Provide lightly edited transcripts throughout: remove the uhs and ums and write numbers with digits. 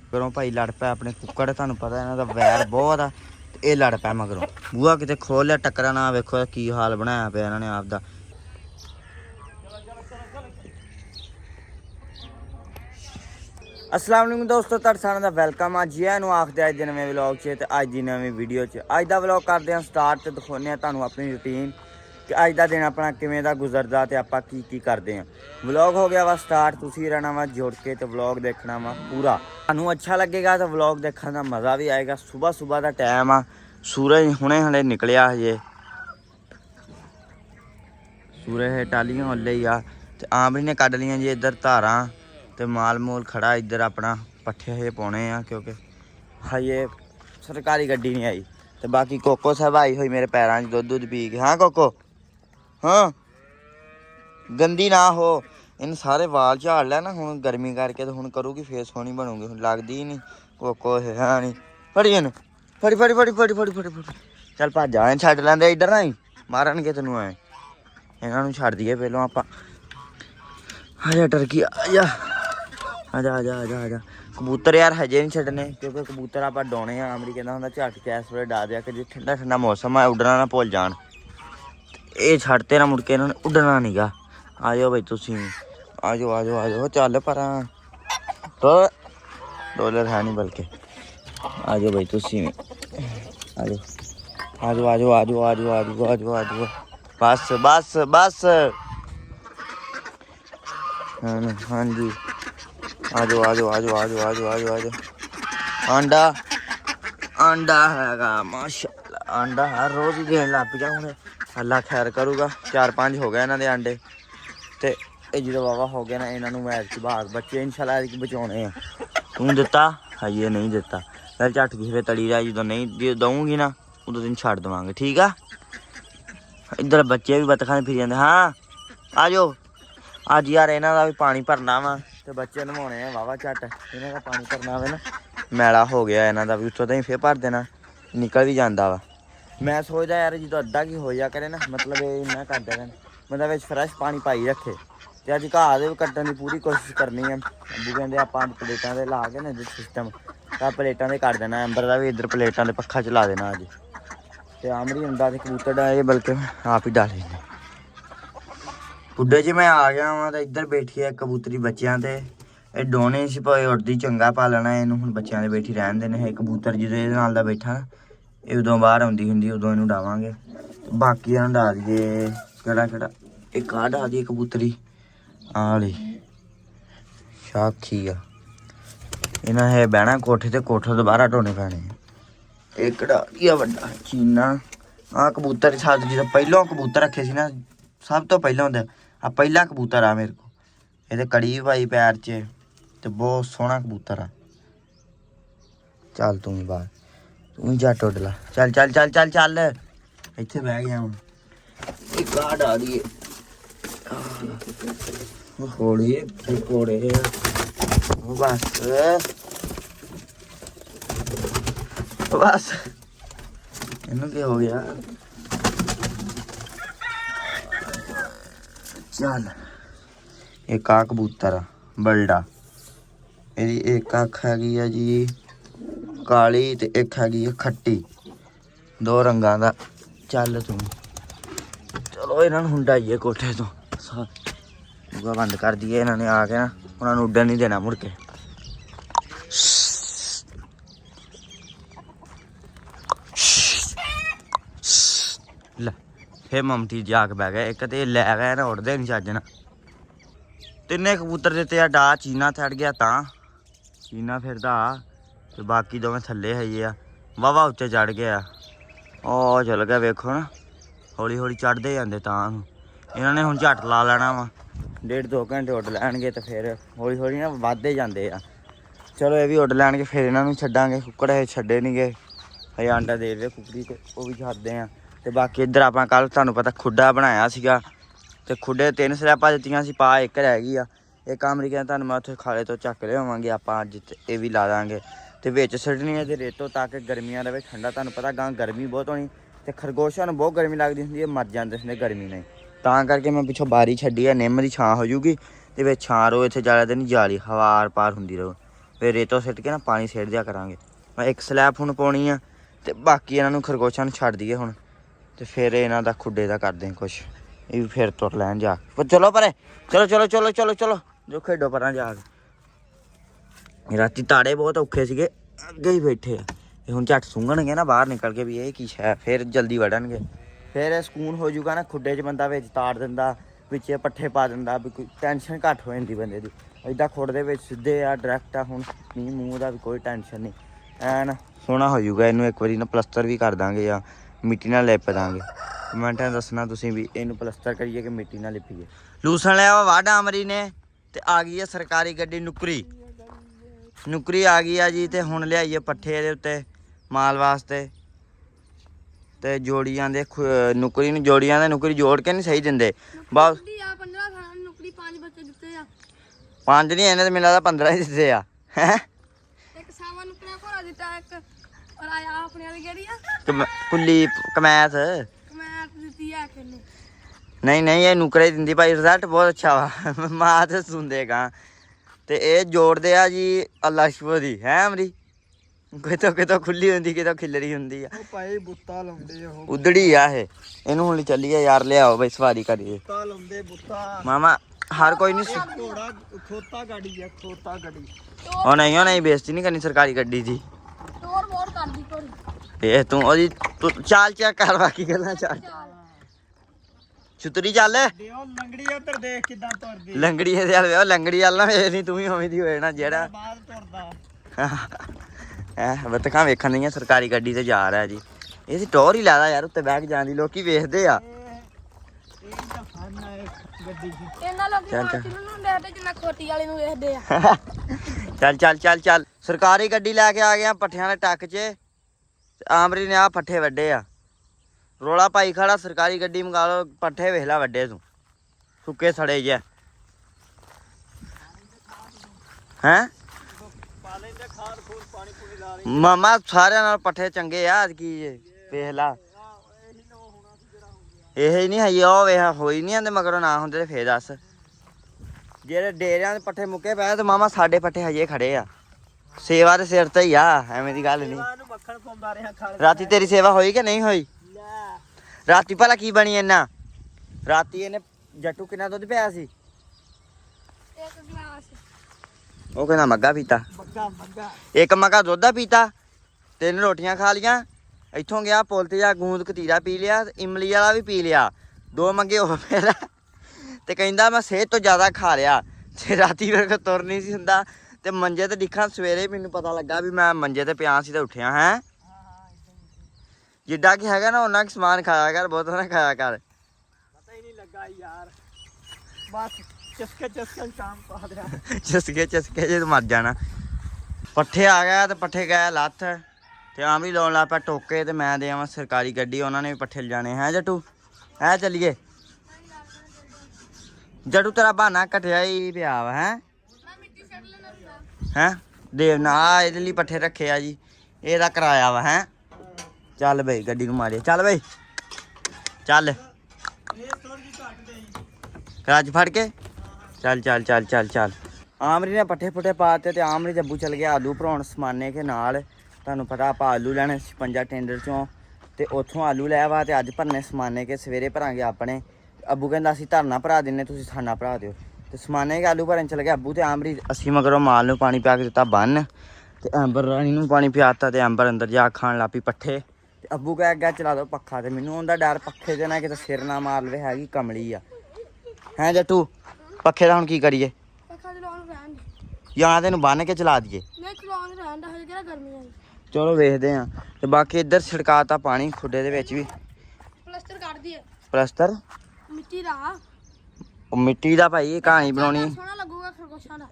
मगरों भाई लड़ पाया अपने कुक्कड़। तुहानूं पता इन्हां दा वैर बहुत आ ते ये लड़ पाया मगरों। बूहा किते खोल लिया टक्करा ना। वेखो की हाल बनाया पिया इन्हां ने आपदा। अस्सलाम वालेकुम दोस्तों, तुहाडा सारेयां दा वेलकम आ। जियां आखदे अज दे नवें व्लॉग च ते अज दी नवीं वीडियो च। अज दा व्लॉग करदे आं स्टार्ट ते दिखाने तुहानूं अपनी रूटीन कि अज दा दिन अपना किवें दा गुजरदा ते आपां की करदे आं। व्लॉग हो गया वा स्टार्ट, तुसीं रहना वा जुड़ के ते व्लॉग देखना वा पूरा। तुहानूं अच्छा लगेगा तो व्लॉग देखने का मज़ा भी आएगा। सुबह सुबह का टाइम आ, सूरज हुणे हले निकलिया हजे, सूरज टालियां ओल्ले ही आ ते आमरी ने कड्ढ लियां जी इधर धारां ते माल मूल खड़ा इधर अपना पट्ठे हजे पाने आ क्योंकि हजे सरकारी गड्डी नहीं आई। तो बाकी कोको साहब आई हुई मेरे पैरों च दुद्ध पी के। हाँ कोको, हाँ गंदी ना हो। इन सारे वाल झाड़ लिया ना हुण गर्मी करके, तो हुण करूगी फेस सोहनी बनूगी। हुण लगदी ही नहीं कोको है नहीं। फड़ी इनू, फड़ी फड़ी फड़ी फड़ी फड़ी फड़ी फड़ी। चल भज जा, छड्ड लैंदे इधर ना ही मारनगे तैनूं। ऐ इन्हां नूं छड्ड दईए पहलों आपां। आजा टर्की आजा आजा आजा आजा आजा। कबूतर यार हजे नहीं छड्डने क्योंकि कबूतर आप डोने आमरी कहना होंगे झट के इस वे डा दिया कि जो ठंडा ठंडा मौसम है उड्डना ना भुल जान। ये छड्डते ना मुड़ के इन्होंने उड्डना नहीं गा। आ जाओ भाई तुसीं आ जाओ आ जाओ आ जाओ। चल पर तो डॉलर है नहीं बल्कि आ जाओ भाई तुसीं आ जाओ आ जाओ आ जाओ आ जाओ आ जाओ आ जाओ आ जाओ आ जाओ। बस बस बस हाँ जी आ जाओ आ जाओ आ जाओ आ जाओ आ जाओ आ जाओ आ जाओ। आंडा आंडा हैगा माशाअल्लाह, आंडा हर रोज़ ही देन लग पिया। हुण अल्लाह खैर करूगा। 4-5 हो गए इन्हां दे आंडे ते जो वावा हो गया ना इन्हां नूं मैच भाग बच्चे इंशाल्लाह बचाने आ। तूं दिता हजे नहीं दिता फिर झट किसी तड़ी रहा। जो नहीं दूँगी ना उदों दिन छड्ड देवांगे, ठीक आ। इधर बच्चे भी बतखाने फिर जाते। हाँ आ जाओ। अज यार इन्हां दा भी पानी भरना वा ते बच्चे नवाने आ वावा झट। इन्हां दा पानी भरना होवे ना मैला हो गया इन्हां दा भी, उत्थों ताईं फिर भर देना निकल भी जांदा वा। मैं सोचदा यार जो अद्धा की हो जा करे ना मतलब ये इन्ना कर देना मतलब विच फ्रैश पानी पाई रखे ते अज घाह दे कट्टण की पूरी कोशिश करनी है। अब्बू कहंदे आपां प्लेटां ते ला के ना इधर सिस्टम तां प्लेटां ते कर देना। अंबर दा भी इधर प्लेटां ते पक्खा चला देना अज। ते आमरी हुंदा ते कबूतर डाले बल्कि आप ही डाले ने। पुड्डे च मैं आ गया वां ते इधर बैठी है कबूतरी बच्चों ते ये डोने च भाई उड़दी चंगा पालना इनू। हुण बच्चों दे बैठी रहन देने। ये कबूतर जो ये नाल दा बैठा ये उदों बाहर आउंदी हुंदी उदों इनू डावांगे। बाकी इन्हां डा दईए केड़ा केड़ा एक आ डा दी कबूतरी आली शाखी आ। इन्हां है बहना कोठे ते कोठे तो बाहर ढोने पैने। एक डा दी वड्डा चीना आ कबूतर साथ जो पहलों कबूतर रखे सी ना सब तो पहलों होंदा आ पहला कबूतर आ मेरे को। ये कड़ी भी पाई पैर च ते बहुत सोहना कबूतर आ। चल तू बाहर तू झट उड़ ला। चल चल चल चल चल इत्थे बह गया हूँ। एक आ डा दी होली घोड़े बस बस इनू क्या हो गया। चल एक आ कबूतर आ बल्डा। ਇਹਦੀ एक अख हैगी है जी काली ते एक हैगी है खट्टी, दो रंगां दा। चल तू चलो इन्हां नूं हुंडाईए कोठे तो बूहा बंद कर दिए। इन्होंने आके ना उन्होंने उड्डन नहीं देना मुड़ के। ले फिर ममती जाग बह गए। एक तो लै गए ना उड़दे नहीं चज्ज ना। तिन्ने कबूतर दित्ते आ डा चीना थड़ गया तां चीना फिरदा ते बाकी दोवें थल्ले हजे आ वावा उच्चे चढ़ गया। ओ चल गया वेखो ना हौली हौली चढ़ते जाते तां इन्होंने हुण झट ला लेना वा। 1.5-2 घंटे उड़ लैणगे तो फिर हौली हौली ना वधदे जांदे आ। चलो ये भी उड़ लैणगे फिर इन्हों छड्डांगे। कुक्कड़ हजे छड्डे नहीं गए हजे आंडा दे दे कुकड़ी ते वो भी छड्डदे आ। ते बाकी इधर आपां कल तुहानूं पता खुड्डा बनाया सीगा ते खुड्डे 3 स्लैबां दित्तियां सी, पा एक रह गई आ। एक आमरी कहंदा तुहानूं मैं उत्थे खाले तो चक लिआवांगे आपां अज ये भी ला दांगे ते विच सट्टनी है ते रेतो ताकि गर्मियां रवे ठंडा। तुहानूं पता गां गर्मी बहुत होनी ते खरगोशां नूं बहुत गर्मी लगदी हुंदी है, मर जांदे हुंदे गर्मी नहीं। तां करके मैं पिछों बारी छड्डी है निम्म दी छां हो जूगी ते विच छां रो इत्थे जादा दिन जाली हवा आर पार हुंदी रहू। ਫਿਰ ਰੇਤੋਂ ਸਿੱਟ ਕੇ ਨਾ ਪਾਣੀ ਸਿੱਟ ਦਿਆ ਕਰਾਂਗੇ। ਮੈਂ ਇੱਕ ਸਲੈਬ ਹੁਣ ਪਾਉਣੀ ਆ ਤੇ ਬਾਕੀ ਇਹਨਾਂ ਨੂੰ ਖਰਗੋਸ਼ਾਂ ਨੂੰ ਛੱਡ ਦਈਏ ਹੁਣ ਤੇ ਫਿਰ ਇਹਨਾਂ ਦਾ ਖੁੱਡੇ ਦਾ ਕਰਦੇ ਹਾਂ ਕੁਛ। ਇਹ ਵੀ ਫਿਰ ਤੁਰ ਲੈਣ ਜਾ ਪਰ ਚਲੋ ਪਰੇ ਚਲੋ ਚਲੋ ਚਲੋ ਚਲੋ ਚਲੋ ਜੋ ਖੇਡੋ ਪਰਾਂ ਜਾ ਕੇ। ਰਾਤੀ ਤਾੜੇ ਬਹੁਤ ਔਖੇ ਸੀਗੇ ਅੱਗੇ ਹੀ ਬੈਠੇ ਆ ਇਹ ਹੁਣ ਝੱਟ ਸੁੰਘਣਗੇ ਨਾ ਬਾਹਰ ਨਿਕਲ ਕੇ ਵੀ ਇਹ ਕੀ ਸ਼ੈ ਫਿਰ ਜਲਦੀ ਵੜਨਗੇ। ਫਿਰ ਸਕੂਨ ਹੋ ਜਾਊਗਾ ਨਾ ਖੁੱਡੇ 'ਚ ਬੰਦਾ ਵਿੱਚ ਤਾੜ ਦਿੰਦਾ ਵਿੱਚ ਪੱਠੇ ਪਾ ਦਿੰਦਾ ਵੀ ਕੋਈ ਟੈਨਸ਼ਨ ਘੱਟ ਹੋ ਜਾਂਦੀ ਬੰਦੇ ਦੀ। ਇੱਦਾਂ ਖੁੱਡ ਦੇ ਵਿੱਚ ਸਿੱਧੇ ਆ ਡਾਇਰੈਕਟ ਆ ਹੁਣ ਨਹੀਂ ਮੂੰਹ ਦਾ ਵੀ ਕੋਈ ਟੈਨਸ਼ਨ ਨਹੀਂ ਐਨ ਸੋਹਣਾ ਹੋ ਜਾਊਗਾ। ਇਹਨੂੰ ਇੱਕ ਵਾਰੀ ਨਾ ਪਲਸਤਰ ਵੀ ਕਰ ਦਾਂਗੇ ਜਾਂ ਮਿੱਟੀ ਨਾਲ ਲਿਪ ਦਾਂਗੇ। ਕਮੈਂਟਾਂ ਦੱਸਣਾ ਤੁਸੀਂ ਵੀ ਇਹਨੂੰ ਪਲਸਤਰ ਕਰੀਏ ਕਿ ਮਿੱਟੀ ਨਾਲ ਲਿਪੀਏ। ਲੂਸਣ ਲਿਆ ਵਾ ਵਾਢ ਆਮਰੀ ਨੇ ਤੇ ਆ ਗਈ ਹੈ ਸਰਕਾਰੀ ਗੱਡੀ ਨੁਕਰੀ ਆ ਗਈ ਆ ਜੀ। ਤੇ ਹੁਣ ਲਿਆਈਏ ਪੱਠੇ ਇਹਦੇ ਉੱਤੇ ਮਾਲ ਵਾਸਤੇ ਤੇ ਜੋੜੀ ਜਾਂਦੇ ਨੁਕਰੀ ਨੂੰ ਜੋੜੀ ਜਾਂਦੇ ਨੁਕਰੀ ਜੋੜ ਕੇ ਨਹੀਂ ਸਹੀ ਦਿੰਦੇ ਬਸ 15 ਨੁਕਰੀ 5 ਬੱਚੇ ਦਿੱਤੇ ਆ 5 ਨਹੀਂ ਇਹਨੇ ਤੇ ਮੈਨੂੰ ਲੱਗਦਾ 15 ਹੀ ਦਿੱਤੇ ਆ ਹੈ ਇੱਕ ਸਾਵਾ ਨੁਕਰਾ ਘੋੜਾ ਦਿੱਤਾ ਇੱਕ ਔਰ ਆਇਆ ਆਪਣੇ ਵਾਲੀ ਕਿਹੜੀ ਆ ਕੁੱਲੀ ਕਮੈਥ ਮੈਂ ਦਿੱਤੀ ਆ ਕਿੰਨੇ ਨਹੀਂ ਇਹ ਨੁਕਰੇ ਦਿੰਦੀ ਭਾਈ ਰਿਜ਼ਲਟ ਬਹੁਤ ਅੱਛਾ ਵਾ ਮਾਂ ਤੇ ਸੁਣਦੇਗਾ ਤੇ ਇਹ ਜੋੜਦੇ ਆ ਜੀ ਅਲਾਸ਼ਪੁਰ ਦੀ ਹੈ ਅਮਰੀ ਕਿਤੋਂ ਖੁੱਲੀ ਹੁੰਦੀ ਕਿਤੋਂ ਖਿਲਰੀ ਹੁੰਦੀ ਆ ਭਾਈ ਬੁੱਤਾ ਲਾਉਂਦੇ ਉਹ ਉਦੜੀ ਆ ਇਹ ਇਹਨੂੰ ਹੁਣ ਚੱਲੀਏ ਯਾਰ ਲਿਆਓ ਬਈ ਸਵਾਰੀ ਕਰੀਏ ਬੁੱਤਾ ਲਾਉਂਦੇ ਬੁੱਤਾ ਮਾਮਾ ਹਰ ਕੋਈ ਨਹੀਂ ਘੋੜਾ ਖੋਤਾ ਗਾੜੀ ਆ ਖੋਤਾ ਗਾੜੀ ਉਹ ਨਹੀਂ ਬੇਇੱਜ਼ਤੀ ਨਹੀਂ ਕਰਨੀ ਸਰਕਾਰੀ ਗੱਡੀ ਦੀ ਟੋਰ ਮੋਰ ਕਰਦੀ ਕੋਰੀ ਇਹ ਤੂੰ ਉਹਦੀ ਚਾਲ ਚੈੱਕ ਕਰ ਬਾਕੀ ਗੱਲਾਂ ਚਾਲ ਛੁਤਰੀ ਚੱਲ ਦਿਓ ਲੰਗੜੀ ਉੱਧਰ ਦੇਖ ਕਿਦਾਂ ਤੁਰਦੀ ਲੰਗੜੀ ਇਹਦੇ ਵਾਲ ਵੇ ਲੰਗੜੀ ਵਾਲ ਨਾ ਵੇਖ ਨਹੀਂ ਤੂੰ ਵੀ ਉਵੇਂ ਦੀ ਹੋਏ ਨਾ ਜਿਹੜਾ ਬਾਹਰ ਤੁਰਦਾ ਬੱਤਖਾਂ ਵੇਖਣ ਦੀਆਂ ਸਰਕਾਰੀ ਗੱਡੀ ਤੇ ਜਾ ਰਿਹਾ ਜੀ। ਇਹ ਟੌਰ ਹੀ ਲਾਦਾ ਯਾਰ ਉੱਤੇ ਬਹਿ ਕੇ ਜਾਣ ਦੀ ਲੋਕੀ ਵੇਖਦੇ ਆ ਇਹ ਤਾਂ ਫਨ ਆ ਗੱਡੀ ਦੀ ਇਹਨਾਂ ਲੋਕੀ ਮਾਰਚੀ ਨੂੰ ਦੇਖਦੇ ਜਿੰਨਾ ਖੋਟੀ ਵਾਲੇ ਨੂੰ ਵੇਖਦੇ ਆ ਚੱਲ ਸਰਕਾਰੀ ਗੱਡੀ ਲੈ ਕੇ ਆ ਗਿਆ ਪੱਠਿਆਂ ਦੇ ਟੱਕ 'ਚ ਆਮਰੀ ਨੇ ਆ ਪੱਠੇ ਵੱਡੇ ਆ ਰੋਲਾ ਪਾਈ ਖੜਾ ਸਰਕਾਰੀ ਗੱਡੀ ਮੰਗਾ ਲਓ ਪੱਠੇ ਵੇਖ ਲੈ ਵੱਡੇ ਤੂੰ ਸੁੱਕੇ ਸੜੇ ਜੇ ਹੈਂ ਮਾਮਾ ਸਾਰਿਆਂ ਨਾਲ ਪੱਠੇ ਚੰਗੇ ਆ ਕੀ ਵੇਖ ਲਾ ਇਹ ਹੀ ਨਹੀਂ ਹੈ ਉਹ ਵੇਖ ਹੋਈ ਨਹੀਂ ਆਂਦੇ ਮਗਰੋਂ ਨਾ ਹੁੰਦੇ ਤੇ ਫੇਰ ਦੱਸ ਜਿਹੜੇ ਡੇਰਿਆਂ ਦੇ ਪੱਠੇ ਮੁੱਕੇ ਪਏ ਤੇ ਮਾਮਾ ਸਾਡੇ ਪੱਠੇ ਹਜੇ ਖੜੇ ਆ ਸੇਵਾ ਦੇ ਸਿਰ ਤੇ ਹੀ ਆ ਐਵੇਂ ਦੀ ਗੱਲ ਨਹੀਂ ਮੱਖਣ ਪਾਉਂਦਾ ਰਿਹਾ ਖੜ ਰਾਤੀ ਤੇਰੀ ਸੇਵਾ ਹੋਈ ਕਿ ਨਹੀਂ ਹੋਈ ਰਾਤੀ ਭਲਾ ਕੀ ਬਣੀ ਇਹਨਾਂ ਰਾਤੀ ਇਹਨੇ ਜੱਟੂ ਕਿੰਨਾ ਦੁੱਧ ਪਿਆ ਸੀ ਇੱਕ ਗਲਾਸ ਉਹ ਕਹਿੰਦਾ ਮੱਗਾ ਪੀਤਾ ਮੱਗਾ ਇੱਕ ਮੱਗਾ ਦੁੱਧ ਦਾ ਪੀਤਾ 3 ਰੋਟੀਆਂ ਖਾ ਲੀਆਂ ਇੱਥੋਂ ਗਿਆ ਪੁੱਲ ਤੇ ਜਾ ਗੂੰਦ ਕਤੀਰਾ ਪੀ ਲਿਆ ਇਮਲੀ ਵਾਲਾ ਵੀ ਪੀ ਲਿਆ 2 ਮੰਗੇ ਉਹ ਮੇਰਾ ਤੇ ਕਹਿੰਦਾ ਮੈਂ ਸਿਹਤ ਤੋਂ ਜ਼ਿਆਦਾ ਖਾ ਲਿਆ ਤੇ ਰਾਤੀ ਮੇਰੇ ਕੋਲ ਤੁਰ ਨਹੀਂ ਸੀ ਹੁੰਦਾ ਤੇ ਮੰਜੇ ਤੇ ਡਿੱਖਾਂ ਸਵੇਰੇ ਮੈਨੂੰ ਪਤਾ ਲੱਗਾ ਵੀ ਮੈਂ ਮੰਜੇ ਤੇ ਪਿਆ ਸੀ ਤੇ ਉੱਠਿਆ ਹੈ ਜਿੱਡਾ ਕਿ ਹੈਗਾ ਨਾ ਉਹਨਾਂ ਕਿ ਸਮਾਨ ਖਾਇਆ ਕਰ ਬਹੁਤ ਨਾ ਖਾਇਆ ਕਰ ਪਤਾ ਹੀ ਨਹੀਂ ਲੱਗਾ ਯਾਰ ਬਸ ਚਸਕੇ ਸ਼ਾਮ ਪਾ ਦਿਆ ਚਸਕੇ ਜੇ ਮਰ ਜਾਣਾ ਪੱਠੇ ਆ ਗਿਆ ਤੇ ਪੱਠੇ ਗਏ ਲੱਥ ਤੇ ਆਮ ਵੀ ਲਾਉਣ ਲੱਗ ਪਿਆ ਟੋਕੇ ਤੇ ਮੈਂ ਦੇ ਆਵਾਂ ਸਰਕਾਰੀ ਗੱਡੀ ਉਹਨਾਂ ਨੇ ਵੀ ਪੱਠੇ ਲਿਜਾਣੇ ਹੈ ਜੱਟੂ ਹੈ ਚੱਲੀਏ ਜੱਟੂ ਤੇਰਾ ਬਹਾਨਾ ਘਟਿਆ ਹੀ ਪਿਆ ਵਾ ਹੈ ਹੈਂ ਦੇਵ ਨਾ ਇਹਦੇ ਲਈ ਪੱਠੇ ਰੱਖੇ ਆ ਜੀ ਇਹਦਾ ਕਿਰਾਇਆ ਵਾ ਹੈ ਚੱਲ ਬਈ ਗੱਡੀ ਨੂੰ ਮਾਰੇ ਚੱਲ ਬਈ ਚੱਲ ਕਰਾਜ ਫੜ ਕੇ ਚੱਲ ਆਮਰੀ ਨੇ ਪੱਠੇ ਪੁੱਠੇ ਪਾਤੇ ਤੇ ਆਮਰੀ ਜੱਬੂ ਚਲ ਗਿਆ ਆਲੂ ਭਰਾਉਣ ਸਮਾਨੇ ਕੇ ਨਾਲ ਤੁਹਾਨੂੰ ਪਤਾ ਆਪਾਂ ਆਲੂ ਲੈਣੇ 56 ਟੈਂਡਰ ਚੋਂ ਤੇ ਉੱਥੋਂ ਆਲੂ ਲੈ ਵਾ ਤੇ ਅੱਜ ਭਰਨੇ ਸਮਾਨੇ ਕੇ ਸਵੇਰੇ ਭਰਾਂਗੇ ਆਪਣੇ ਅੱਬੂ ਕਹਿੰਦਾ ਅਸੀਂ ਧਰਨਾ ਭਰਾ ਦਿੰਨੇ ਤੁਸੀਂ ਖਾਣਾ ਭਰਾ ਦਿਓ ਤੇ ਸਮਾਨੇ ਕੇ ਆਲੂ ਭਰਨ ਚਲ ਗਿਆ ਅੱਬੂ ਤੇ ਆਮਰੀ ਅਸੀਂ ਮਗਰੋਂ ਮਾਲ ਨੂੰ ਪਾਣੀ ਪਿਆ ਕੇ ਦਿੱਤਾ ਬੰਨ ਤੇ ਐਂਬਰ ਰਾਣੀ ਨੂੰ ਪਾਣੀ ਪਿਆਤਾ ਤੇ ਐਂਬਰ ਅੰਦਰ ਜਾ ਖਾਣ ਲੱਪੀ ਪੱਠੇ ਤੇ ਅੱਬੂ ਕਹਿ ਗਿਆ ਚਲਾ ਦੋ ਪੱਖਾ ਤੇ ਮੈਨੂੰ ਉਹਦਾ ਡਰ ਪੱਖੇ ਦੇ ਨਾਲ ਕਿਤੇ ਸਿਰ ਨਾ ਮਾਰ ਲਵੇ ਹੈਗੀ ਕਮਲੀ ਆ ਹੈਂ ਜੱਟੂ ਪੱਖੇ ਦਾ ਹੁਣ ਕੀ ਕਰੀਏ ਪੱਖਾ ਚਲਾਉਣ ਰਹਿਣ ਜਾਂ ਤੈਨੂੰ ਬੰਨ ਕੇ ਚਲਾ ਦਈਏ ਨਹੀਂ ਚਲਾਉਣ ਰਹਿਣ ਦਾ ਹਜੇ ਕਿਹੜਾ ਗਰਮੀ ਆਈ ਚਲੋ ਵੇਖਦੇ ਆ ਤੇ ਬਾਕੀ ਇੱਧਰ ਛਿੜਕਾਤਾ ਪਾਣੀ ਖੁੱਡੇ ਦੇ ਵਿੱਚ ਵੀ ਪਲਸਟਰ ਕੱਢ ਦਈਏ ਪਲਸਤਰ ਮਿੱਟੀ ਦਾ ਉਹ ਮਿੱਟੀ ਦਾ ਭਾਈ ਕਹਾਣੀ ਬਣਾਉਣੀ ਸੋਹਣਾ ਲੱਗੂਗਾ ਖਰਗੋਸ਼ਾਂ ਦਾ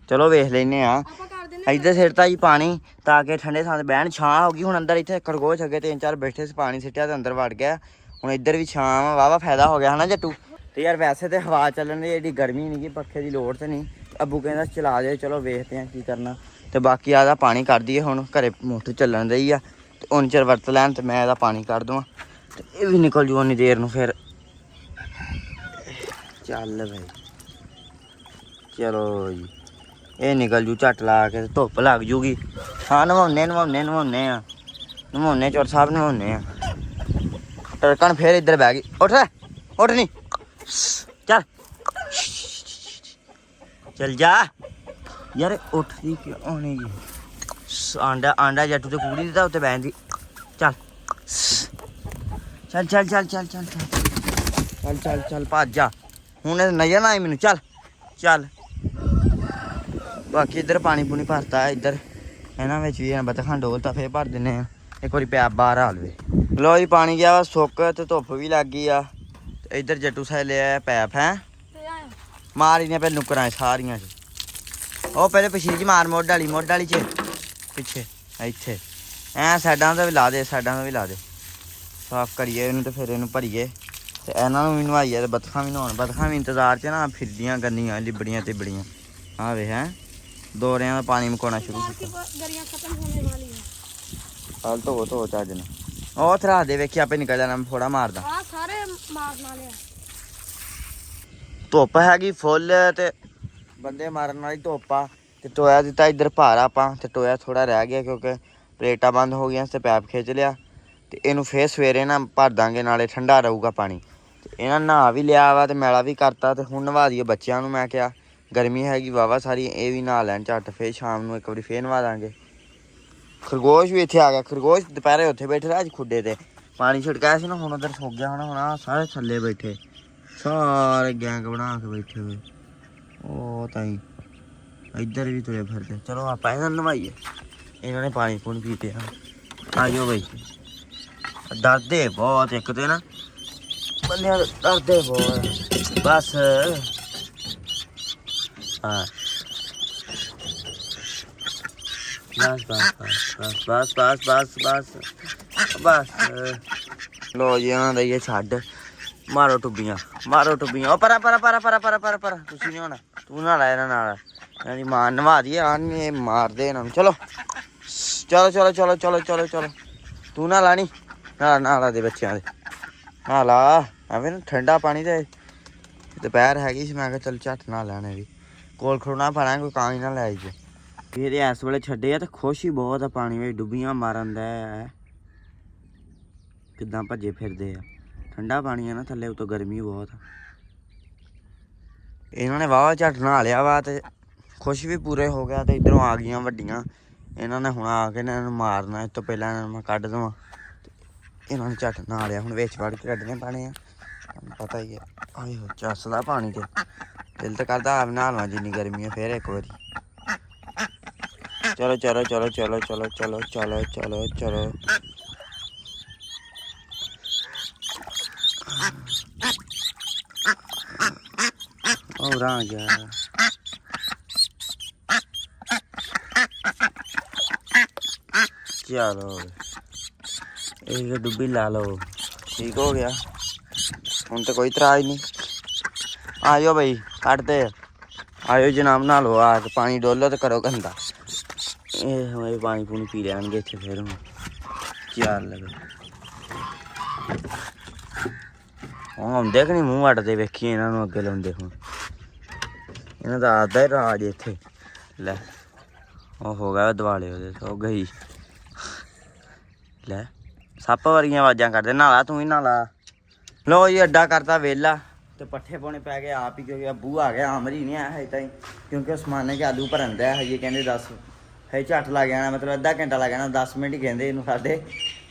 ਚਲੋ ਵੇਖ ਲੈਨੇ ਆ ਆਪਾਂ ਕਰ ਦਿੰਨੇ ਇੱਧਰ ਸਿੱਟਤਾ ਜੀ ਪਾਣੀ ਤਾਂ ਕਿ ਠੰਡੇ ਥਾਂ ਤੇ ਬਹਿਣ ਛਾਂ ਹੋ ਗਈ ਹੁਣ ਅੰਦਰ ਇੱਥੇ ਖਰਗੋਸ਼ ਅੱਗੇ 3-4 ਬੈਠੇ ਸੀ ਪਾਣੀ ਸਿੱਟਿਆ ਤੇ ਅੰਦਰ ਵੜ ਗਿਆ ਹੁਣ ਇੱਧਰ ਵੀ ਛਾਂ ਵਾਵਾ ਫਾਇਦਾ ਹੋ ਗਿਆ ਹਨਾ ਜੱਟੂ ਤੇ ਯਾਰ ਵੈਸੇ ਤੇ ਹਵਾ ਚੱਲਣ ਦੀ ਏਡੀ ਗਰਮੀ ਨਹੀਂ ਗੀ ਪੱਖੇ ਦੀ ਲੋੜ ਤੇ ਨਹੀਂ ਅੱਬੂ ਕਹਿੰਦਾ ਚਲਾ ਦੇ ਚਲੋ ਵੇਖਦੇ ਆ ਕੀ ਕਰਨਾ ਤੇ ਬਾਕੀ ਆਦਾ ਪਾਣੀ ਕੱਢ ਦਈਏ ਹੁਣ ਘਰੇ ਮੋਟਰ ਚੱਲਣ ਰਹੀ ਆ ਤੇ ਉਨ ਚਿਰ ਵਰਤ ਲੈਣ ਤੇ ਮੈਂ ਇਹਦਾ ਪਾਣੀ ਕੱਢ ਦਵਾਂ ਤੇ ਇਹ ਵੀ ਨਿਕਲ ਜੂ ਉਨੀ ਦੇਰ ਨੂੰ ਫਿਰ ਚੱਲ ਬਈ ਚਲੋ ਜੀ ਇਹ ਨਿਕਲ ਜੂ ਝੱਟ ਲਾ ਕੇ, ਧੁੱਪ ਲੱਗ ਜੂਗੀ। ਹਾਂ ਨਵਾਉਣੇ ਆ, ਨਵਾਉਣੇ ਚੋਰ ਸਾਹਿਬ ਨਵਾਉਣੇ ਆ। ਟਰਕਣ ਫੇਰ ਇੱਧਰ ਬਹਿ ਗਈ। ਉੱਠ ਨਹੀਂ, ਚੱਲ ਚੱਲ ਜਾ ਯਾਰ, ਉੱਠਦੀ ਕਿਉਂ ਨਹੀਂ ਜੀ? ਆਂਡਾ ਜੱਟੂ ਤੇ ਕੁੜੀ ਦਿੱਤਾ ਉੱਤੇ ਬਹਿਣ ਦੀ। ਚੱਲ ਚੱਲ ਭੱਜ ਜਾ, ਹੁਣ ਨਜ਼ਰ ਨਾ ਆਈ ਮੈਨੂੰ। ਚੱਲ ਬਾਕੀ ਇੱਧਰ ਪਾਣੀ ਪੂਣੀ ਭਰਤਾ, ਇੱਧਰ ਇਹਨਾਂ ਵਿੱਚ ਵੀ ਬਤਖਾਂ ਡੋਲਤਾ, ਫੇਰ ਭਰ ਦਿੰਦੇ ਆ ਇੱਕ ਵਾਰੀ ਪੈਪ ਬਾਹਰ ਆ ਲਵੇ। ਲੋ ਜੀ ਪਾਣੀ ਗਿਆ ਵਾ ਸੁੱਕ ਤੇ ਧੁੱਪ ਵੀ ਲੱਗ ਗਈ ਆ। ਇੱਧਰ ਜੱਟੂ ਸਾਹਿਬ ਲਿਆ ਪੈਪ ਹੈ, ਮਾਰੀ ਨੇ ਪਹਿਲੇ ਨੁਕਰਾਂ ਸਾਰੀਆਂ 'ਚ। ਉਹ ਪਹਿਲੇ ਪਿਛਲੀ 'ਚ ਮਾਰ, ਮੁੱਢ ਵਾਲੀ 'ਚ ਪਿੱਛੇ ਇੱਥੇ ਐ ਸਾਈਡਾਂ ਦਾ ਵੀ ਲਾ ਦੇ, ਸਾਫ਼ ਕਰੀਏ ਇਹਨੂੰ ਤੇ ਫਿਰ ਇਹਨੂੰ ਭਰੀਏ ਤੇ ਇਹਨਾਂ ਨੂੰ ਵੀ ਨਵਾਈਏ ਤੇ ਬਤਖਾਂ ਵੀ ਨਹਾਉਣ। ਬਤਖਾਂ ਵੀ ਇੰਤਜ਼ਾਰ 'ਚ ਨਾ ਫਿਰਦੀਆਂ ਗੰਦੀਆਂ ਲਿਬੜੀਆਂ ਤਿਬੜੀਆਂ। ਆ ਵੇ ਹੈ ਦੋਰਿਆਂ ਦਾ ਪਾਣੀ ਮਕਾਉਣਾ ਸ਼ੁਰੂ ਕੀਤਾ। ਹਾਲ ਧੋ ਚੱਜ ਨਾਲ। ਉਹ ਥਰਾ ਦੇ ਵੇਖੀ ਆਪੇ ਨਿਕਲ ਜਾਣਾ, ਮੈਂ ਥੋੜਾ ਮਾਰਦਾ। ਸਾਰੇ ਮਾਰਨ ਵਾਲੇ ਆ। ਧੁੱਪ ਹੈਗੀ ਫੁੱਲ ਤੇ ਬੰਦੇ ਮਾਰਨ ਵਾਲੀ ਧੁੱਪ ਆ। ਤੇ ਟੋਇਆ ਦਿੱਤਾ ਇੱਧਰ ਭਾਰ ਆਪਾਂ, ਤੇ ਟੋਇਆ ਥੋੜਾ ਰਹਿ ਗਿਆ ਕਿਉਂਕਿ ਪਲੇਟਾਂ ਬੰਦ ਹੋ ਗਈਆਂ ਤੇ ਪੈਪ ਖਿੱਚ ਲਿਆ। ਤੇ ਇਹਨੂੰ ਫੇਰ ਸਵੇਰੇ ਨਾ ਭਰ ਦਾਂਗੇ, ਨਾਲੇ ਠੰਡਾ ਰਹੂਗਾ ਪਾਣੀ। ਤੇ ਇਹਨਾਂ ਨਹਾ ਵੀ ਲਿਆ ਵਾ ਤੇ ਮੈਲਾ ਵੀ ਕਰਤਾ, ਤੇ ਹੁਣ ਨਵਾ ਦਈਏ ਬੱਚਿਆਂ ਨੂੰ। ਮੈਂ ਕਿਹਾ ਗਰਮੀ ਹੈਗੀ ਵਾਵਾ ਸਾਰੀ, ਇਹ ਵੀ ਨਹਾ ਲੈਣ ਝੱਟ, ਫੇਰ ਸ਼ਾਮ ਨੂੰ ਇੱਕ ਵਾਰੀ ਫੇਰ ਨਵਾ ਦਾਂਗੇ। ਖਰਗੋਸ਼ ਵੀ ਇੱਥੇ ਆ ਗਿਆ। ਖਰਗੋਸ਼ ਦੁਪਹਿਰੇ ਉੱਥੇ ਬੈਠੇ ਰਿਹਾ ਅੱਜ ਖੁੱਡੇ ਤੇ, ਪਾਣੀ ਛਿੜਕਾਇਆ ਸੀ ਨਾ, ਹੁਣ ਉਧਰ ਸੁੱਕ ਗਿਆ ਹੁਣ ਸਾਰੇ ਥੱਲੇ ਬੈਠੇ, ਸਾਰੇ ਗੈਂਗ ਬਣਾ ਕੇ ਬੈਠੇ ਹੋਏ। ਉਹ ਤਾਈ ਇੱਧਰ ਵੀ ਤੁਰੇ ਫਿਰਦੇ। ਚਲੋ ਆਪਾਂ ਇਹਨਾਂ ਨੂੰ ਨਵਾਈਏ, ਇਹਨਾਂ ਨੇ ਪਾਣੀ ਪੂਣੀ ਪੀਤੇ ਆ। ਆ ਜਾਓ ਬਈ, ਡਰਦੇ ਬਹੁਤ ਇੱਕ ਤੇ ਨਾ ਬੰਦੇ ਡਰਦੇ ਬਹੁਤ। ਬਸ ਹਾਂ ਬਸ ਲੋ ਜੀ ਇਹਨਾਂ ਦਾ ਇਹ ਛੱਡ। ਮਾਰੋ ਟੁੱਬੀਆਂ। ਉਹ ਪਰਾ ਤੁਸੀਂ ਨਹੀਂ ਹੋਣਾ, ਤੂੰ ਨਾ ਲੈ ਇਹਨਾਂ ਨਾਲ। ਇਹਨਾਂ ਦੀ ਮਾਂ ਨਵਾ ਦੀਏ, ਆਹ ਮਾਰਦੇ ਇਹਨਾਂ ਨੂੰ। ਚਲੋ ਤੂੰ ਨਾ ਲਾਣੀ, ਨਾਲਾ ਦੇ ਬੱਚਿਆਂ ਦੇ ਨਾਲਾ ਐਵੇਂ ਨਾ ਠੰਡਾ ਪਾਣੀ। ਤੇ ਦੁਪਹਿਰ ਹੈਗੀ ਸੀ, ਮੈਂ ਕਿਹਾ ਚੱਲ ਝੱਟ ਨਾ ਲੈਣੇ ਵੀ ਕੋਲ ਖੜੋਣਾ ਪੈਣਾ, ਕੋਈ ਕਾਂ ਹੀ ਨਾ ਲੈ ਜਾਈਏ। ਫਿਰ ਇਸ ਵੇਲੇ ਛੱਡੇ ਆ ਤੇ ਖੁਸ਼ ਹੀ ਬਹੁਤ ਆ ਪਾਣੀ ਵਿੱਚ ਡੁੱਬੀਆਂ ਮਾਰਨ ਦਾ। ਕਿੱਦਾਂ ਭੱਜੇ ਫਿਰਦੇ ਆ, ਠੰਡਾ ਪਾਣੀ ਆ ਨਾ ਥੱਲੇ, ਉਤੋਂ ਗਰਮੀ ਬਹੁਤ ਆ। ਇਹਨਾਂ ਨੇ ਵਾਹਵਾ ਝੱਟ ਨਹਾ ਲਿਆ ਵਾ ਤੇ ਖੁਸ਼ ਵੀ ਪੂਰੇ ਹੋ ਗਿਆ। ਤੇ ਇੱਧਰੋਂ ਆ ਗਈਆਂ ਵੱਡੀਆਂ, ਇਹਨਾਂ ਨੇ ਹੁਣ ਆ ਕੇ ਇਹਨਾਂ ਨੂੰ ਮਾਰਨਾ। ਇਸ ਤੋਂ ਪਹਿਲਾਂ ਇਹਨਾਂ ਨੂੰ ਮੈਂ ਕੱਢ ਦੇਵਾਂ। ਇਹਨਾਂ ਨੇ ਝੱਟ ਨਹਾ ਲਿਆ, ਹੁਣ ਵਿੱਚ ਵੜ ਕੇ ਕੱਢਣੇ ਪੈਣੇ ਆ, ਤੁਹਾਨੂੰ ਪਤਾ ਹੀ ਹੈ। ਆਏ ਹੋ ਚੱਸਦਾ ਪਾਣੀ ਤੇ ਦਿਲ ਤਾਂ ਕਰਦਾ ਆਪ ਨਹਾ ਲਵਾਂ ਜਿੰਨੀ ਗਰਮੀ ਹੈ ਫੇਰ ਇੱਕ ਵਾਰੀ। ਚਲੋ ਹੋਰ ਆ ਗਿਆ। ਚਲੋ ਇਹ ਡੁੱਬੀ ਲਾ ਲਓ, ਠੀਕ ਹੋ ਗਿਆ ਹੁਣ ਤੇ ਕੋਈ ਇਤਰਾਜ਼ ਨਹੀਂ। ਆ ਜਾਓ ਬਈ, ਕੱਢਦੇ ਆਇਓ ਜਨਾਬ, ਨਹਾ ਲਓ ਆ ਕੇ, ਪਾਣੀ ਡੋਲੋ ਤੇ ਕਰੋ ਗੰਦਾ। ਇਹ ਪਾਣੀ ਪੂਣੀ ਪੀ ਲੈਣਗੇ ਇੱਥੇ ਫਿਰ। ਹੁਣ ਚੱਲ ਹੁਣ ਆਉਂਦੇ ਕਿ ਨਹੀਂ ਮੂੰਹ ਵੱਟਦੇ, ਵੇਖੀਏ ਇਹਨਾਂ ਨੂੰ ਅੱਗੇ ਲਾਉਂਦੇ। ਹੁਣ ਇਹਨਾਂ ਦਾ ਆਦਾ ਹੀ ਰਾਜ ਇੱਥੇ। ਲੈ ਉਹ ਹੋ ਗਿਆ ਦਿਵਾਲੇ ਉਹਦੇ, ਉਹ ਗਈ ਲੈ ਸੱਪ ਵਰਗੀਆਂ ਆਵਾਜ਼ਾਂ ਕਰਦੇ। ਨਾਲਾ ਤੂੰ ਹੀ ਨਾਲਾ। ਲੋ ਜੀ ਅੱਡਾ ਕਰਤਾ ਵਿਹਲਾ ਤੇ ਪੱਠੇ ਪਾਉਣੇ ਪੈ ਗਏ ਆਪ ਹੀ, ਕਿਉਂਕਿ ਬੂ ਆ ਗਿਆ, ਆਮਰੀ ਨਹੀਂ ਆਇਆ ਹਜੇ ਤਾਈਂ, ਕਿਉਂਕਿ ਉਸਮਾਨੇ 'ਚ ਆਲੂ ਭਰਨ ਦਾ ਹਜੇ। ਕਹਿੰਦੇ 10 ਹਜੇ ਝੱਟ ਲੱਗ ਜਾਣਾ, ਮਤਲਬ ਅੱਧਾ ਘੰਟਾ ਲੱਗ ਜਾਣਾ, 10 ਮਿੰਟ ਹੀ ਕਹਿੰਦੇ ਇਹਨੂੰ ਸਾਡੇ।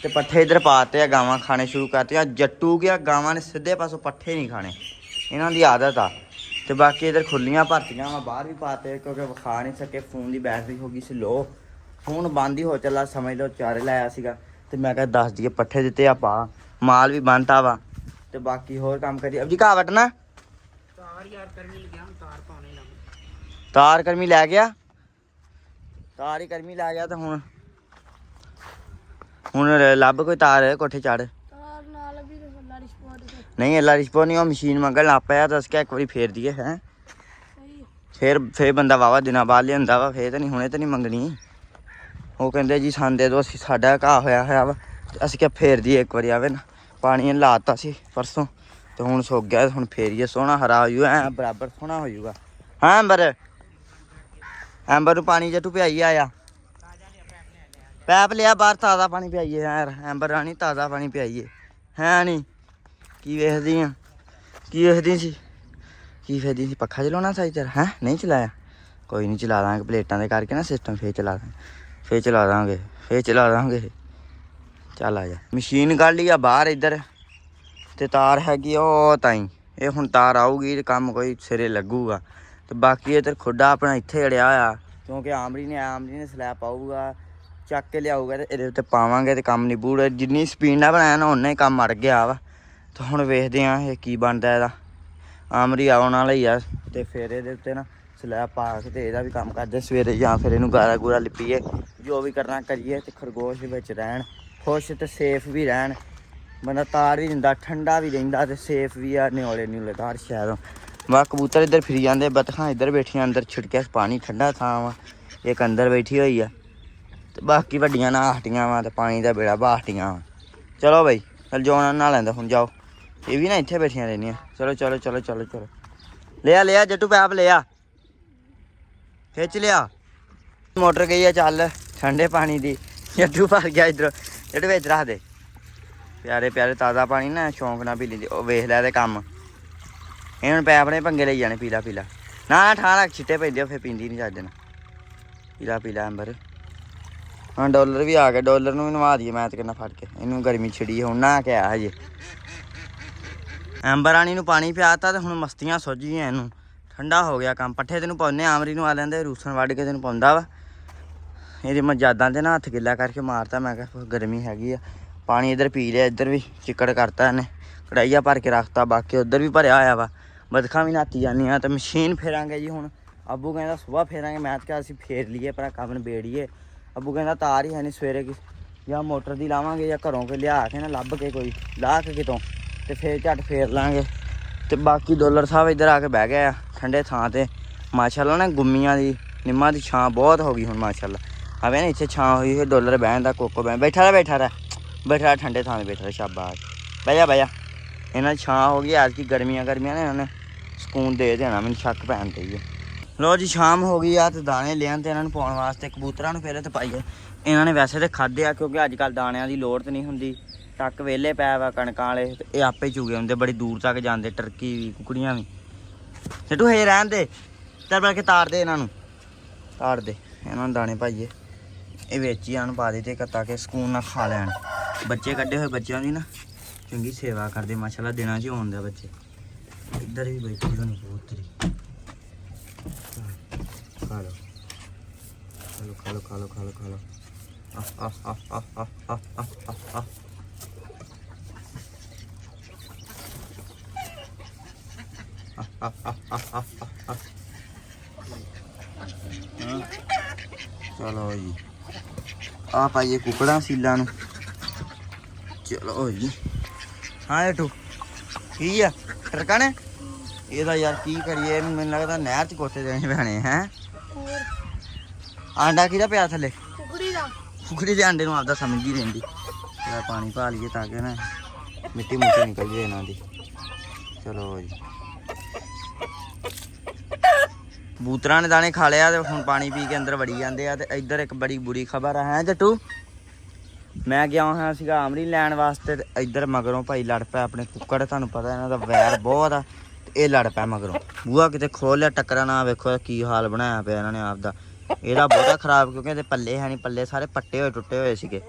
ਤੇ ਪੱਠੇ ਇੱਧਰ ਪਾਤੇ ਆ, ਗਾਵਾਂ ਖਾਣੇ ਸ਼ੁਰੂ ਕਰਤੀਆਂ। ਜੱਟੂ ਗਿਆ, ਗਾਵਾਂ ਨੇ ਸਿੱਧੇ ਪਾਸੋਂ ਪੱਠੇ ਨਹੀਂ ਖਾਣੇ, ਇਹਨਾਂ ਦੀ ਆਦਤ ਆ। ਤੇ ਬਾਕੀ ਇੱਧਰ ਖੁੱਲੀਆਂ ਭਰਤੀਆਂ ਵਾ, ਬਾਹਰ ਵੀ ਪਾਤੇ ਕਿਉਂਕਿ ਵਿਖਾ ਨਹੀਂ ਸਕੇ। ਫੋਨ ਦੀ ਬੈਟਰੀ ਹੋ ਗਈ ਸੀ ਲੋ, ਫੋਨ ਬੰਦ ਹੀ ਹੋ ਚੱਲਾ, ਸਮਝ ਲਓ ਚਾਰੇ ਲਾਇਆ ਸੀਗਾ। ਤੇ ਮੈਂ ਕਿਹਾ ਦੱਸ ਦਈਏ ਪੱਠੇ ਦਿੱਤੇ ਆਪਾਂ, ਮਾਲ ਵੀ ਬੰਨਤਾ ਵਾ। ਤੇ ਬਾਕੀ ਹੋਰ ਕੰਮ ਕਰੀਏ। ਅਬ ਜੀ ਘਾਹ ਵੱਟਣਾ, ਤਾਰ ਯਾਰ ਕਰਮੀ ਲੱਗਿਆ, ਤਾਰ ਪਾਉਣੇ ਲੱਗ। ਤਾਰ ਕਰਮੀ ਲੈ ਗਿਆ, ਤਾਰ ਹੀ ਕਰਮੀ ਲੈ ਗਿਆ। ਤੇ ਹੁਣ ਲੱਭ ਕੋਈ ਤਾਰ, ਕੋਠੇ ਚੜ। ਨਹੀਂ ਅੱਲਾ ਰਿਸ਼ਪੋ ਨਹੀਂ, ਉਹ ਮਸ਼ੀਨ ਮੰਗਣ ਲੱਗ ਪਿਆ। ਦੱਸ ਕੇ ਇੱਕ ਵਾਰੀ ਫੇਰ ਦਈਏ ਹੈ, ਫੇਰ ਬੰਦਾ ਵਾਵਾ ਦਿਨਾਂ ਬਾਅਦ ਲਿਆਂਦਾ ਵਾ, ਫੇਰ ਤਾਂ ਨਹੀਂ ਹੁਣੇ ਤਾਂ ਨਹੀਂ ਮੰਗਣੀ। ਉਹ ਕਹਿੰਦੇ ਜੀ ਸਾਨੂੰ ਦੇ ਦਿਓ, ਅਸੀਂ ਸਾਡਾ ਘਾਹ ਹੋਇਆ ਵਾ। ਅਸੀਂ ਕਿਹਾ ਫੇਰ ਦਈਏ ਇੱਕ ਵਾਰੀ। ਆਵੇ ਨਾ ਪਾਣੀ ਲਾਤਾ ਸੀ ਪਰਸੋਂ, ਤੇ ਹੁਣ ਸੁੱਕ ਗਿਆ। ਹੁਣ ਫੇਰੀਏ, ਸੋਹਣਾ ਹਰਾ ਹੋ ਜੂਗਾ, ਐ ਬਰਾਬਰ ਸੋਹਣਾ ਹੋ ਜੂਗਾ। ਹਾਂ ਅੰਬਰ ਐਂਬਰ ਨੂੰ ਪਾਣੀ ਜੱਟੂ ਪਿਆਈ ਆਇਆ ਪੈਪ ਲਿਆ ਬਾਹਰ ਤਾਜ਼ਾ ਪਾਣੀ ਪਿਆਈਏ ਯਾਰ ਐਂਬਰ ਰਾਣੀ ਤਾਜ਼ਾ ਪਾਣੀ ਪਿਆਈਏ ਹੈ ਨਹੀਂ ਕੀ ਵੇਖਦੀ ਆ ਕੀ ਵੇਖਦੀ ਸੀ ਕੀ ਵੇਖਦੀ ਸੀ ਪੱਖਾ ਚਲਾਉਣਾ ਸਹੀ ਤੇਰਾ ਹੈ ਨਹੀਂ ਚਲਾਇਆ ਕੋਈ ਨਹੀਂ ਚਲਾ ਦਾਂਗੇ ਪਲੇਟਾਂ ਦੇ ਕਰਕੇ ਨਾ ਸਿਸਟਮ ਫੇਰ ਚਲਾ ਦਾਂਗੇ ਚੱਲ ਆ ਜਾ ਮਸ਼ੀਨ ਕੱਢ ਲਈ ਆ ਬਾਹਰ ਇੱਧਰ ਤੇ ਤਾਰ ਹੈਗੀ ਉਹ ਤਾਈ ਇਹ ਹੁਣ ਤਾਰ ਆਊਗੀ ਤੇ ਕੰਮ ਕੋਈ ਸਿਰੇ ਲੱਗੂਗਾ ਤੇ ਬਾਕੀ ਇੱਧਰ ਖੁੱਡਾ ਆਪਣਾ ਇੱਥੇ ਅੜਿਆ ਹੋਇਆ ਕਿਉਂਕਿ ਆਮਰੀ ਨੇ ਸਲੈਬ ਪਾਊਗਾ ਚੱਕ ਕੇ ਲਿਆਊਗਾ ਤੇ ਇਹਦੇ ਉੱਤੇ ਪਾਵਾਂਗੇ ਤੇ ਕੰਮ ਨਿਬੂੜਾ ਜਿੰਨੀ ਸਪੀਡ ਨਾਲ ਬਣਾਇਆ ਨਾ ਓਨਾ ਹੀ ਕੰਮ ਅੜ ਗਿਆ ਵਾ ਤੇ ਹੁਣ ਵੇਖਦੇ ਆ ਇਹ ਕੀ ਬਣਦਾ ਇਹਦਾ ਆਮਰੀ ਆਉਣ ਵਾਲਾ ਹੀ ਆ ਤੇ ਫਿਰ ਇਹਦੇ ਉੱਤੇ ਨਾ ਸਲੈਬ ਪਾ ਕੇ ਤੇ ਇਹਦਾ ਵੀ ਕੰਮ ਕਰਦੇ ਸਵੇਰੇ ਜਾਂ ਫਿਰ ਇਹਨੂੰ ਗਾਰਾ ਗੂਰਾ ਲਿਪੀਏ ਜੋ ਵੀ ਕਰਨਾ ਕਰੀਏ ਤੇ ਖਰਗੋਸ਼ ਦੇ ਵਿੱਚ ਰਹਿਣ ਖੁਸ਼ ਤੇ ਸੇਫ ਵੀ ਰਹਿਣ ਬੰਦਾ ਤਾਰ ਵੀ ਦਿੰਦਾ ਠੰਡਾ ਵੀ ਰਹਿੰਦਾ ਤੇ ਸੇਫ ਵੀ ਆ ਨਿਓਲੇ ਤਾਰ ਸ਼ਹਿਰੋਂ ਵਾ ਕਬੂਤਰ ਇੱਧਰ ਫਿਰੀ ਜਾਂਦੇ ਬਤਖਾਂ ਇੱਧਰ ਬੈਠੀਆਂ ਅੰਦਰ ਛਿੜਕਿਆ ਪਾਣੀ ਠੰਡਾ ਥਾਂ ਵਾ ਇੱਕ ਅੰਦਰ ਬੈਠੀ ਹੋਈ ਆ ਤੇ ਬਾਕੀ ਵੱਡੀਆਂ ਨਾਹਟੀਆਂ ਵਾ ਤੇ ਪਾਣੀ ਦਾ ਬੇੜਾ ਬਾਹਟੀਆਂ ਵਾ ਚਲੋ ਬਈ ਚੱਲ ਜੋਣਾ ਨਹਾ ਲੈਂਦਾ ਹੁਣ ਜਾਓ ਇਹ ਵੀ ਨਾ ਇੱਥੇ ਬੈਠੀਆਂ ਰਹਿੰਦੀਆਂ ਚਲੋ ਲਿਆ ਜੱਟੂ ਪੈਪ ਲਿਆ ਖਿੱਚ ਲਿਆ ਮੋਟਰ ਗਈ ਆ ਚੱਲ ਠੰਡੇ ਪਾਣੀ ਦੀ ਜੱਟੂ ਭਰ ਗਿਆ ਇੱਧਰੋਂ ਜੱਟੂ ਵਿੱਚ ਰੱਖ ਦੇ ਪਿਆਰੇ ਤਾਜ਼ਾ ਪਾਣੀ ਨਾ ਸ਼ੌਂਕ ਨਾਲ ਪੀ ਲੈਂਦੀ ਉਹ ਵੇਖ ਲਿਆ ਤੇ ਕੰਮ ਇਹ ਹੁਣ ਪੈਪ ਨੇ ਪੰਗੇ ਲਈ ਜਾਣੇ ਪੀਲਾ ਨਾ ਠਾਹ ਰੱਖ ਛਿੱਟੇ ਪੈਂਦੇ ਫਿਰ ਪੀਂਦੀ ਨਹੀਂ ਚੱਜ ਨਾਲ ਪੀਲਾ ਅੰਬਰ ਹਾਂ ਡਾਲਰ ਵੀ ਆ ਗਿਆ ਡਾਲਰ ਨੂੰ ਵੀ ਨਵਾ ਦਈਏ ਮੈਂ ਤੇ ਕਿੰਨਾ ਫੜ ਕੇ ਇਹਨੂੰ ਗਰਮੀ ਛਿੜੀ ਹੁਣ ਨਾ ਕਿਹਾ ਹਜੇ ਐਂਬਰ ਰਾਣੀ ਨੂੰ ਪਾਣੀ ਪਿਆਤਾ ਤੇ ਹੁਣ ਮਸਤੀਆਂ ਸੁੱਝ ਗਈਆਂ ਇਹਨੂੰ ਠੰਡਾ ਹੋ ਗਿਆ ਕੰਮ ਪੱਠੇ ਤੈਨੂੰ ਪਾਉਂਦੇ ਆਮਰੀ ਨੂੰ ਆ ਲੈਂਦੇ ਰੂਸਣ ਵੱਢ ਕੇ ਤੈਨੂੰ ਪਾਉਂਦਾ ਵਾ ਇਹਦੇ ਮਜਾਦਾਂ ਤੇ ਨਾ ਹੱਥ ਗਿੱਲਾ ਕਰਕੇ ਮਾਰਤਾ ਮੈਂ ਕਿਹਾ ਗਰਮੀ ਹੈਗੀ ਆ ਪਾਣੀ ਇੱਧਰ ਪੀ ਲਿਆ ਇੱਧਰ ਵੀ ਚਿੱਕੜ ਕਰਤਾ ਇਹਨੇ ਕੜਾਈਆ ਭਰ ਕੇ ਰੱਖਤਾ ਬਾਕੀ ਉੱਧਰ ਵੀ ਭਰਿਆ ਹੋਇਆ ਵਾ ਬਦਖਾਂ ਵੀ ਨਹਾਤੀ ਜਾਂਦੀਆਂ ਤੇ ਮਸ਼ੀਨ ਫੇਰਾਂਗੇ ਜੀ ਹੁਣ ਅੱਬੂ ਕਹਿੰਦਾ ਸੁਬਾਹ ਫੇਰਾਂਗੇ ਮੈਂ ਤਾਂ ਕਿਹਾ ਅਸੀਂ ਫੇਰ ਲਈਏ ਪਰ ਕੰਮ ਨਿਬੇੜੀਏ ਅੱਬੂ ਕਹਿੰਦਾ ਤਾਰ ਹੀ ਹੈ ਨਹੀਂ ਸਵੇਰੇ ਜਾਂ ਮੋਟਰ ਦੀ ਲਾਵਾਂਗੇ ਜਾਂ ਘਰੋਂ ਕੋਈ ਲਿਆ ਕੇ ਨਾ ਲੱਭ ਕੇ ਕੋਈ ਲਾਹ ਕੇ ਕਿਤੋਂ ਤੇ ਫੇਰ ਝੱਟ ਫੇਰ ਲਾਂਗੇ ਤੇ ਬਾਕੀ ਡਾਲਰ ਸਾਹਿਬ ਇੱਧਰ ਆ ਕੇ ਬਹਿ ਗਏ ਆ ਠੰਡੇ ਥਾਂ ਤੇ ਮਾਸ਼ਾਅੱਲਾ ਨਾ ਗੁੰਮੀਆਂ ਦੀ ਨਿੰਮਾਂ ਦੀ ਛਾਂ ਬਹੁਤ ਹੋ ਗਈ ਹੁਣ ਮਾਸ਼ਾਅੱਲਾ ਆਵੇ ਨਾ ਇੱਥੇ ਛਾਂ ਹੋਈ ਹੋਈ ਡਾਲਰ ਬਹਿਣ ਦਾ ਕੋਕੋ ਬੈਠਾ ਰਹਿ ਠੰਡੇ ਥਾਂ 'ਤੇ ਬੈਠਾ ਰਹਿ ਸ਼ਾਬਾਸ਼ ਬਹਿ ਜਾ ਇਹਨਾਂ ਦੀ ਛਾਂ ਹੋ ਗਈ ਐਤਕੀ ਗਰਮੀਆਂ ਨੇ ਇਹਨਾਂ ਨੇ ਸਕੂਨ ਦੇ ਦੇਣਾ ਮੈਨੂੰ ਸ਼ੱਕ ਪੈਣ ਤੇ ਹੀ ਲੋ ਜੀ ਸ਼ਾਮ ਹੋ ਗਈ ਆ ਤੇ ਦਾਣੇ ਲਿਆਣ ਤੇ ਇਹਨਾਂ ਨੂੰ ਪਾਉਣ ਵਾਸਤੇ ਕਬੂਤਰਾਂ ਨੂੰ ਫਿਰ ਤੇ ਪਾਈਏ ਇਹਨਾਂ ਨੇ ਵੈਸੇ ਤੇ ਖਾਧੇ ਆ ਕਿਉਂਕਿ ਅੱਜ ਕੱਲ੍ਹ ਦਾਣਿਆਂ ਦੀ ਲੋੜ ਤੇ ਨਹੀਂ ਹੁੰਦੀ ਟੱਕ ਵਿਹਲੇ ਪੈ ਵਾ ਕਣਕਾਂ ਵਾਲੇ ਤੇ ਇਹ ਆਪੇ ਚੁਗੇ ਹੁੰਦੇ ਬੜੀ ਦੂਰ ਤੱਕ ਜਾਂਦੇ ਟਰਕੀ ਵੀ ਕੁਕੜੀਆਂ ਵੀ ਤੇ ਤੂੰ ਹੇ ਰਹਿਣ ਦੇ ਚੱਲ ਬਲ ਕੇ ਤਾਰ ਦੇ ਇਹਨਾਂ ਨੂੰ ਦਾਣੇ ਪਾਈਏ ਇਹ ਵਿੱਚ ਹੀ ਇਹਨਾਂ ਨੂੰ ਪਾ ਦੇ ਤੇ ਤਾਂ ਕਿ ਸਕੂਨ ਨਾਲ ਖਾ ਲੈਣ ਬੱਚੇ ਕੱਢੇ ਹੋਏ ਬੱਚਿਆਂ ਦੀ ਨਾ ਚੰਗੀ ਸੇਵਾ ਕਰਦੇ ਮਾਸ਼ਾਅੱਲਾ ਦਿਨਾਂ 'ਚ ਹੀ ਆਉਂਦੇ ਬੱਚੇ ਇੱਧਰ ਵੀ ਬੈਠੀ ਹੋਣੀ ਕਬੂਤਰੀ ਖਾ ਲਓ ਚਲੋ ਜੀ ਆ ਪਾਈਏ ਕੁਕੜਾਂ ਸੀਲਾਂ ਨੂੰ ਚਲੋ ਜੀ ਹਾਂ ਟੂ ਕੀ ਆ ਟਰਕਣ ਇਹਦਾ ਯਾਰ ਕੀ ਕਰੀਏ ਇਹਨੂੰ ਮੈਨੂੰ ਲੱਗਦਾ ਨਹਿਰ 'ਚ ਕੋਠੇ ਦੇਣੇ ਪੈਣੇ ਹੈ ਆਂਡਾ ਕਿਹਦਾ ਪਿਆ ਥੱਲੇ ਕੁਕੜੀ ਦੇ ਆਂਡੇ ਨੂੰ ਆਪਦਾ ਸਮਝ ਹੀ ਰਹਿੰਦੀ ਇਹਦਾ ਪਾਣੀ ਪਾ ਲਈਏ ਤਾਂ ਕਿ ਨਾ ਮਿੱਟੀ ਮੁੱਟੀ ਨਿਕਲ ਜੇ ਇਹਨਾਂ ਦੀ ਚਲੋ ਜੀ ਕਬੂਤਰਾਂ ਨੇ ਦਾਣੇ ਖਾ ਲਿਆ ਤੇ ਹੁਣ ਪਾਣੀ ਪੀ ਕੇ ਅੰਦਰ ਵੜੀ ਜਾਂਦੇ ਆ ਤੇ ਇੱਧਰ ਇੱਕ ਬੜੀ ਬੁਰੀ ਖਬਰ ਹੈ ਜੱਟੂ ਮੈਂ ਗਿਆ ਹਾਂ ਸੀਗਾ ਆਮਰੀ ਲੈਣ ਵਾਸਤੇ ਤੇ ਇੱਧਰ ਮਗਰੋਂ ਭਾਈ ਲੜ ਪਿਆ ਆਪਣੇ ਕੁੱਕੜ ਤੁਹਾਨੂੰ ਪਤਾ ਇਹਨਾਂ ਦਾ ਵੈਰ ਬਹੁਤ ਆ ਤੇ ਇਹ ਲੜ ਪਿਆ ਮਗਰੋਂ ਬੂਹਾ ਕਿਤੇ ਖੋਲ ਲਿਆ ਟੱਕਰਾ ਨਾ ਵੇਖੋ ਕੀ ਹਾਲ ਬਣਾਇਆ ਪਿਆ ਇਹਨਾਂ ਨੇ ਆਪਦਾ ਇਹਦਾ ਬਹੁਤਾ ਖਰਾਬ ਕਿਉਂਕਿ ਇਹਦੇ ਪੱਲੇ ਹੈ ਨਹੀਂ ਪੱਲੇ ਸਾਰੇ ਪੱਟੇ ਹੋਏ ਟੁੱਟੇ ਹੋਏ ਸੀਗੇ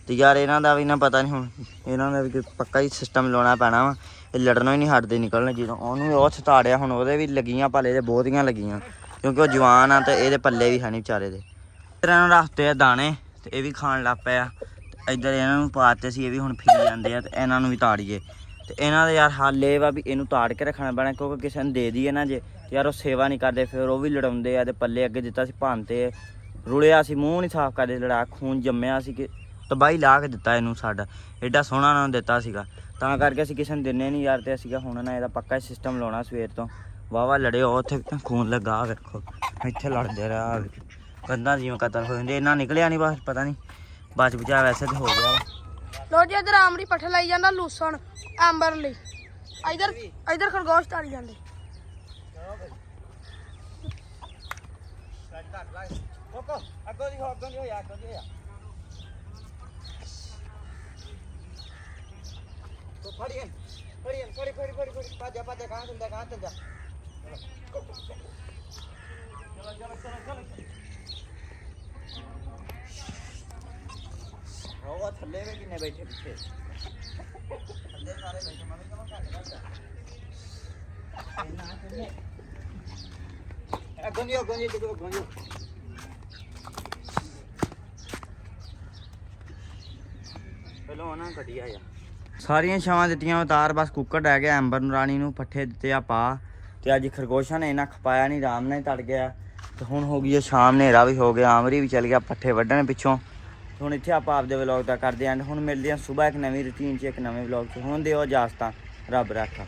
ਤੇ ਯਾਰ ਇਹਨਾਂ ਦਾ ਵੀ ਨਾ ਪਤਾ ਨਹੀਂ ਹੁਣ ਇਹਨਾਂ ਦਾ ਵੀ ਪੱਕਾ ਹੀ ਸਿਸਟਮ ਲਾਉਣਾ ਪੈਣਾ ਵਾ ਇਹ ਲੜਨੋਂ ਹੀ ਨਹੀਂ ਹਟਦੇ ਨਿਕਲਣ ਜਦੋਂ ਉਹਨੂੰ ਵੀ ਉਹ ਛਤਾੜਿਆ ਹੁਣ ਉਹਦੇ ਵੀ ਲੱਗੀਆਂ ਭਲੇ ਦੇ ਬਹੁਤੀਆਂ ਲੱਗੀਆਂ ਕਿਉਂਕਿ ਉਹ ਜਵਾਨ ਆ ਤੇ ਇਹਦੇ ਪੱਲੇ ਵੀ ਹੈ ਨਹੀਂ ਵਿਚਾਰੇ ਦੇ ਇਹਨਾਂ ਨੂੰ ਰੱਖਤੇ ਆ ਦਾਣੇ ਤੇ ਇਹ ਵੀ ਖਾਣ ਲੱਗ ਪਏ ਆ ਤੇ ਇੱਧਰ ਇਹਨਾਂ ਨੂੰ ਪਾਤੇ ਸੀ ਇਹ ਵੀ ਹੁਣ ਫਿਰੀ ਜਾਂਦੇ ਆ ਤੇ ਇਹਨਾਂ ਨੂੰ ਵੀ ਤਾੜੀਏ ਤੇ ਇਹਨਾਂ ਦਾ ਯਾਰ ਹੱਲ ਇਹ ਵਾ ਵੀ ਇਹਨੂੰ ਤਾੜ ਕੇ ਰੱਖਣਾ ਪੈਣਾ ਕਿਉਂਕਿ ਕਿਸੇ ਨੂੰ ਦੇ ਦਈਏ ਨਾ ਜੇ ਯਾਰ ਉਹ ਸੇਵਾ ਨਹੀਂ ਕਰਦੇ ਫਿਰ ਉਹ ਵੀ ਲੜਾਉਂਦੇ ਆ ਤੇ ਪੱਲੇ ਅੱਗੇ ਦਿੱਤਾ ਸੀ ਭੰਨਤੇ ਰੁਲਿਆ ਸੀ ਮੂੰਹ ਨਹੀਂ ਸਾਫ਼ ਕਰਦੇ ਲੜਾ ਖੂਨ ਜੰਮਿਆ ਸੀ ਕਿ ਤਬਾਹੀ ਲਾ ਕੇ ਦਿੱਤਾ ਇਹਨੂੰ ਸਾਡਾ ਐਡਾ ਸੋਹਣਾ ਉਹਨਾਂ ਨੂੰ ਦਿੱਤਾ ਸੀਗਾ ਤਾਂ ਕਰਕੇ ਅਸੀਂ ਕਿਸੇ ਨੂੰ ਦਿੰਦੇ ਨਹੀਂ ਯਾਰ ਤੇ ਅਸੀਂ ਹੁਣ ਨਾ ਇਹਦਾ ਪੱਕਾ ਸਿਸਟਮ ਲਾਉਣਾ ਸਵੇਰ ਤੋਂ ਵਾਹਵਾ ਲੜੇ ਉਹ ਉੱਥੇ ਖੂਨ ਲੱਗਾ ਵੇਖੋ ਇੱਥੇ ਲੜਦੇ ਰਿਹਾ ਕੰਧਾਂ ਜਿਵੇਂ ਕਤਲ ਹੋ ਜਾਂਦੇ ਇਹਨਾਂ ਨਿਕਲਿਆ ਨਹੀਂ ਬਸ ਪਤਾ ਨਹੀਂ ਬਚ ਬਚਾ ਵੈਸੇ ਤੇ ਹੋ ਗਿਆ ਲੋ ਜੀ ਇਧਰ ਆਮਰੀ ਪੱਠੇ ਲਾਈ ਜਾਂਦਾ ਲੂਸਣ ਐਂਬਰ ਲਈ ਇਧਰ ਖਰਗੋਸ਼ ਤਾਰੀ ਜਾਂਦੇ ਰੁਕੋ ਅੱਗੋਂ ਦੀ ਹੋ ਯਾਰ ਅੱਗੋਂ ਦੀ ਹੋ ਤੋ ਫੜੀਏ ਫੜੀ ਪਾਜਾ ਕਹਾਂ ਚਲਦਾ ਚਲੋ ਉਹ ਥੱਲੇ ਵੀ ਕਿੰਨੇ ਬੈਠੇ ਪਿੱਛੇ ਥੱਲੇ ਸਾਰੇ ਬੈਠੇ ਮੈਂ ਕਹਾਂ ਘੱਟ ਅੱਗੋਂ ਦੀ ਪਹਿਲਾਂ ਉਹਨਾਂ ਕੱਢਿਆ ਆ ਸਾਰੀਆਂ ਛਾਵਾਂ ਦਿੱਤੀਆਂ ਉਤਾਰ ਬਸ ਕੁੱਕੜ ਰਹਿ ਗਿਆ ਐਂਬਰ ਨੂੰ ਰਾਣੀ ਨੂੰ ਪੱਠੇ ਦਿੱਤੇ ਆ ਪਾ ਤੇ ਅੱਜ ਖਰਗੋਸ਼ਾਂ ਨੇ ਇਹਨਾਂ ਖਪਾਇਆ ਨਹੀਂ ਆਰਾਮ ਨਾਲ ਹੀ ਤੜ ਗਿਆ ਤੇ ਹੁਣ ਹੋ ਗਈ ਹੈ ਸ਼ਾਮ ਹਨੇਰਾ ਵੀ ਹੋ ਗਿਆ ਆਮਰੀ ਵੀ ਚੱਲ ਗਿਆ ਪੱਠੇ ਵੱਢਣ ਪਿੱਛੋਂ ਹੁਣ ਇੱਥੇ ਆਪਾਂ ਆਪਦੇ ਵਲੌਗ ਦਾ ਕਰਦੇ ਆਂ ਹੁਣ ਮਿਲਦੇ ਆਂ ਸਵੇਰ ਇੱਕ ਨਵੀਂ ਰੁਟੀਨ 'ਚ ਇੱਕ ਨਵੇਂ ਵਲੌਗ 'ਚ ਹੁਣ ਦਿਓ ਇਜਾਜ਼ਤਾਂ ਰੱਬ ਰਾਖਾ।